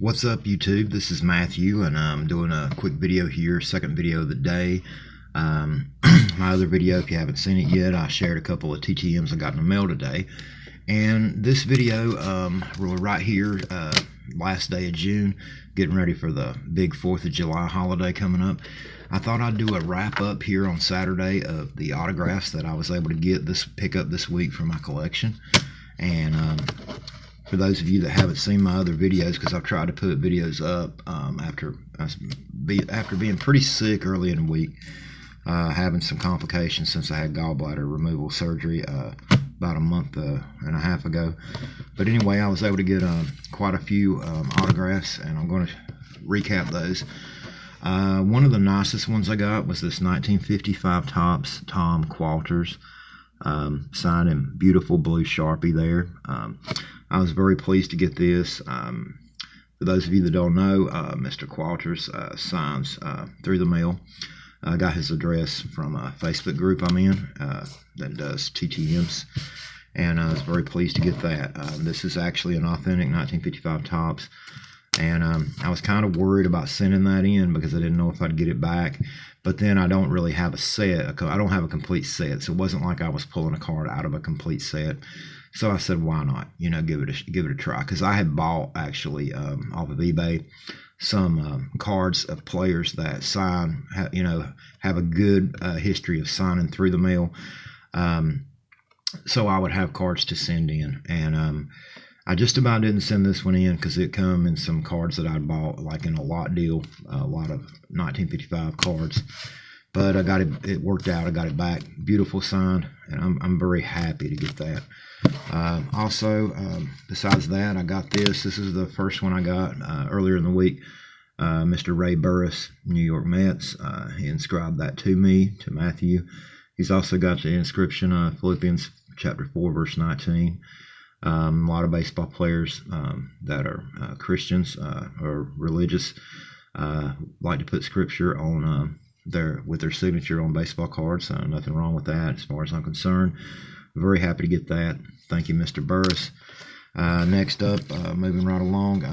What's up, YouTube? This is Matthew, and I'm doing a quick video here, second video of the day. My other video, if you haven't seen it yet, I shared a couple of TTMs I got in the mail today. And this video, we're right here, last day of June, getting ready for the big 4th of July holiday coming up. I thought I'd do a wrap up here on Saturday of the autographs that I was able to pick up this week for my collection. And for those of you that haven't seen my other videos, because I've tried to put videos up after being pretty sick early in the week, having some complications since I had gallbladder removal surgery about a month and a half ago. But anyway, I was able to get quite a few autographs, and I'm going to recap those. One of the nicest ones I got was this 1955 Topps Tom Qualters, signed in beautiful blue Sharpie there. I was very pleased to get this. For those of you that don't know, Mr. Qualters signs through the mail. I got his address from a Facebook group I'm in that does TTMs, and I was very pleased to get that. This is actually an authentic 1955 Topps, and I was kind of worried about sending that in because I didn't know if I'd get it back. But then I don't really have a set. I don't have a complete set, so it wasn't like I was pulling a card out of a complete set. So I said, why not? You know, give it a try. Because I had bought actually off of eBay some cards of players that sign, have a good history of signing through the mail. So I would have cards to send in, and I just about didn't send this one in because it come in some cards that I bought like in a lot deal, a lot of 1955 cards. But I got it. It worked out. I got it back. Beautiful sign, and I'm very happy to get that. Also, besides that, I got this. This is the first one I got earlier in the week. Mr. Ray Burris, New York Mets. He inscribed that to me, to Matthew. He's also got the inscription of Philippians chapter 4, verse 19. A lot of baseball players that are Christians or religious like to put scripture on with their signature on baseball cards. Nothing wrong with that as far as I'm concerned. Very happy to get that. Thank you, Mr. Burris. Next up, moving right along,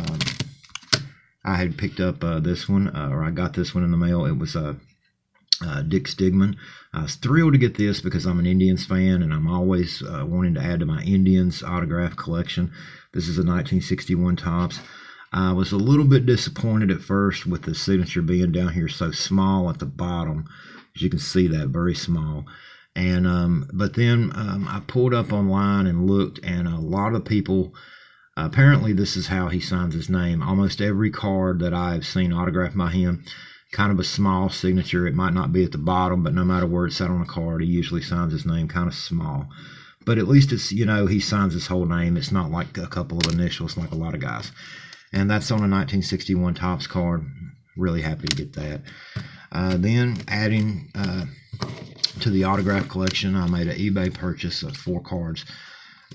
I had picked up this one, or I got this one in the mail. It was Dick Stigman. I was thrilled to get this because I'm an Indians fan, and I'm always wanting to add to my Indians autograph collection. This is a 1961 Topps. I was a little bit disappointed at first with the signature being down here so small at the bottom. As you can see, that very small. And but then I pulled up online and looked, and a lot of people, apparently this is how he signs his name. Almost every card that I've seen autographed by him, kind of a small signature. It might not be at the bottom, but no matter where it's set on a card, he usually signs his name kind of small. But at least it's, he signs his whole name. It's not like a couple of initials like a lot of guys. And that's on a 1961 Topps card. Really happy to get that. Then adding to the autograph collection, I made an eBay purchase of 4 cards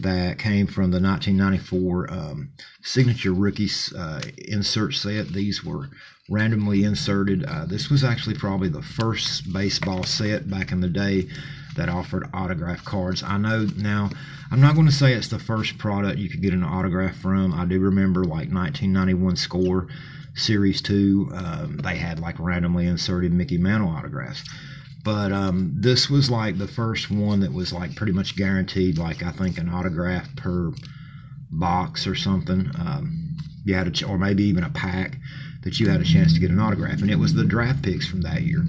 that came from the 1994 Signature Rookies insert set. These were randomly inserted. This was actually probably the first baseball set back in the day that offered autograph cards. I know now, I'm not going to say it's the first product you could get an autograph from. I do remember like 1991 Score Series 2, they had like randomly inserted Mickey Mantle autographs. But this was like the first one that was like pretty much guaranteed, like I think an autograph per box or something. You had or maybe even a pack that you had a chance to get an autograph, and it was the draft picks from that year.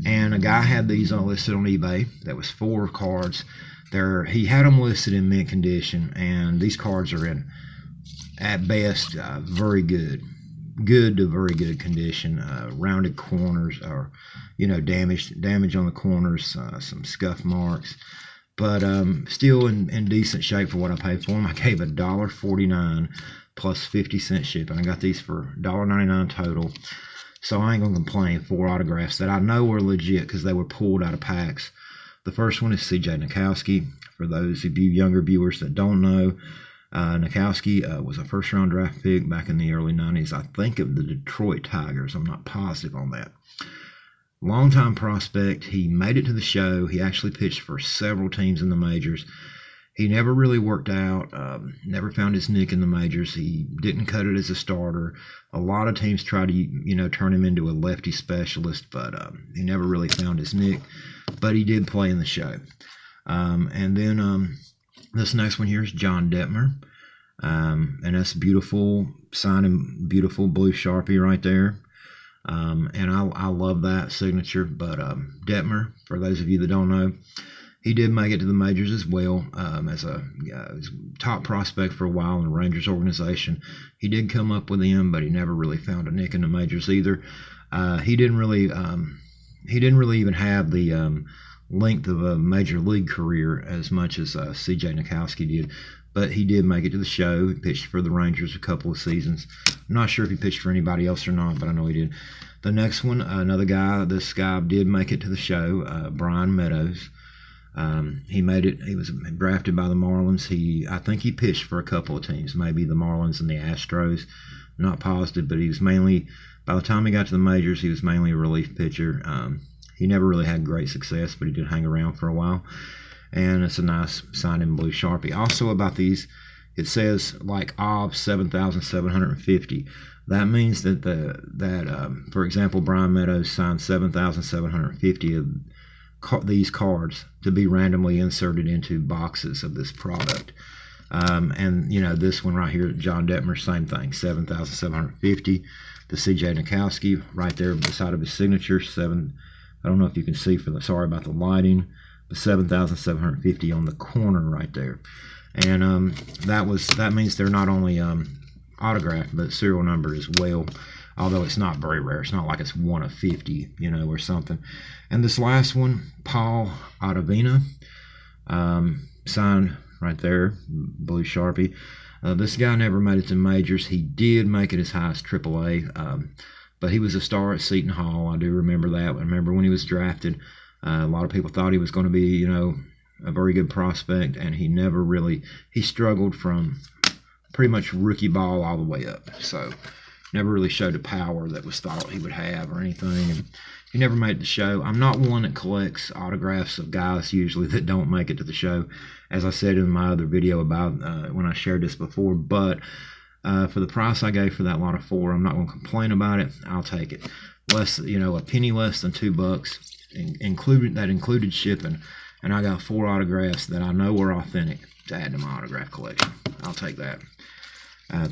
And a guy had these listed on eBay. That was 4 cards. He had them listed in mint condition, and these cards are in, at best, very good to very good condition. Rounded corners, or damage on the corners, some scuff marks, but still in decent shape for what I paid for them. I gave $1.49 plus 50-cent shipping. I got these for $1.99 total. So I ain't going to complain. 4 autographs that I know are legit because they were pulled out of packs. The first one is C.J. Nickowski. For those of you younger viewers that don't know, Nickowski was a first-round draft pick back in the early 90s. I think of the Detroit Tigers. I'm not positive on that. Longtime prospect. He made it to the show. He actually pitched for several teams in the majors. He never really worked out, never found his nick in the majors. He didn't cut it as a starter. A lot of teams try to, turn him into a lefty specialist, but he never really found his nick. But he did play in the show. And then this next one here is John Detmer. And that's beautiful, signing beautiful blue Sharpie right there. And I love that signature. But Detmer, for those of you that don't know, he did make it to the majors as well, as a top prospect for a while in the Rangers organization. He did come up with him, but he never really found a nick in the majors either. He didn't really even have the length of a major league career as much as C.J. Nikowski did. But he did make it to the show. He pitched for the Rangers a couple of seasons. I'm not sure if he pitched for anybody else or not, but I know he did. The next one, another guy, this guy did make it to the show, Brian Meadows. He made it. He was drafted by the Marlins. I think he pitched for a couple of teams, maybe the Marlins and the Astros. Not positive, but he was mainly, by the time he got to the majors, he was mainly a relief pitcher. He never really had great success, but he did hang around for a while. And it's a nice signed in blue Sharpie. Also about these, it says like of 7,750. That means that for example, Brian Meadows signed 7,750 of these cards to be randomly inserted into boxes of this product. And this one right here, John Detmer, same thing, 7,750. The C.J. Nikowski right there beside of his signature, I don't know if you can see sorry about the lighting, but 7,750 on the corner right there. And that means they're not only autographed, but serial numbered as well. Although it's not very rare. It's not like it's 1 of 50, or something. And this last one, Paul Ottavina, signed right there, blue Sharpie. This guy never made it to majors. He did make it as high as AAA, but he was a star at Seton Hall. I do remember that. I remember when he was drafted, a lot of people thought he was going to be, a very good prospect, and he struggled from pretty much rookie ball all the way up. So never really showed the power that was thought he would have or anything. And he never made the show. I'm not one that collects autographs of guys usually that don't make it to the show, as I said in my other video about when I shared this before. But for the price I gave for that lot of 4, I'm not going to complain about it. I'll take it. A penny less than $2, included shipping. And I got 4 autographs that I know were authentic to add to my autograph collection. I'll take that.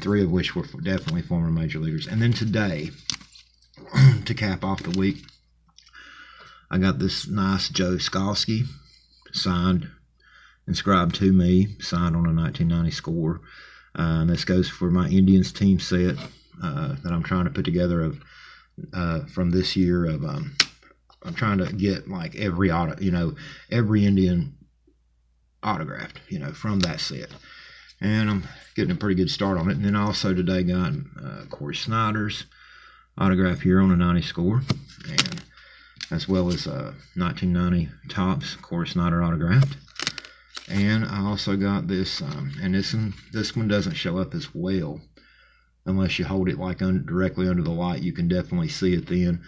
3 of which were definitely former major leaguers. And then today, to cap off the week, I got this nice Joe Skalski, signed, inscribed to me, signed on a 1990 score. This goes for my Indians team set that I'm trying to put together from this year. I'm trying to get like every Indian autographed, from that set. And I'm getting a pretty good start on it. And then also today got Corey Snyder's autograph here on a 90 score, and as well as 1990 Topps Corey Snyder autographed. And I also got this, and this one doesn't show up as well unless you hold it like directly under the light. You can definitely see it then.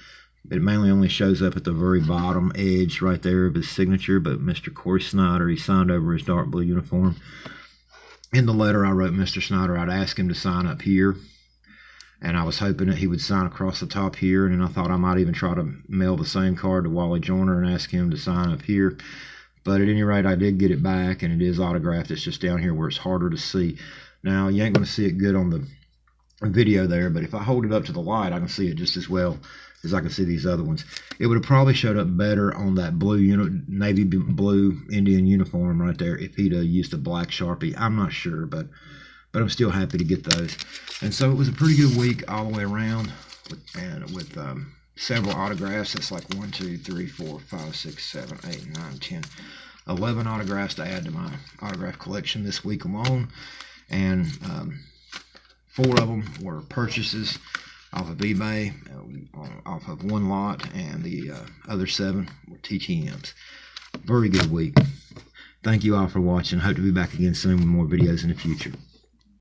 It mainly only shows up at the very bottom edge right there of his signature. But Mr. Corey Snyder, he signed over his dark blue uniform. In the letter I wrote Mr. Snyder, I'd ask him to sign up here, and I was hoping that he would sign across the top here, and then I thought I might even try to mail the same card to Wally Joyner and ask him to sign up here. But at any rate, I did get it back, and it is autographed. It's just down here where it's harder to see. Now, you ain't going to see it good on the video there, but if I hold it up to the light, I can see it just as well as I can see these other ones. It would have probably showed up better on that blue navy blue Indian uniform right there if he'd used a black Sharpie. I'm not sure, but I'm still happy to get those. And so it was a pretty good week all the way around, with several autographs. That's like 1, 2, 3, 4, 5, 6, 7, 8, 9, 10, 11 autographs to add to my autograph collection this week alone. And 4 of them were purchases off of eBay, off of one lot, and the other 7 were TTMs. Very good week. Thank you all for watching. Hope to be back again soon with more videos in the future.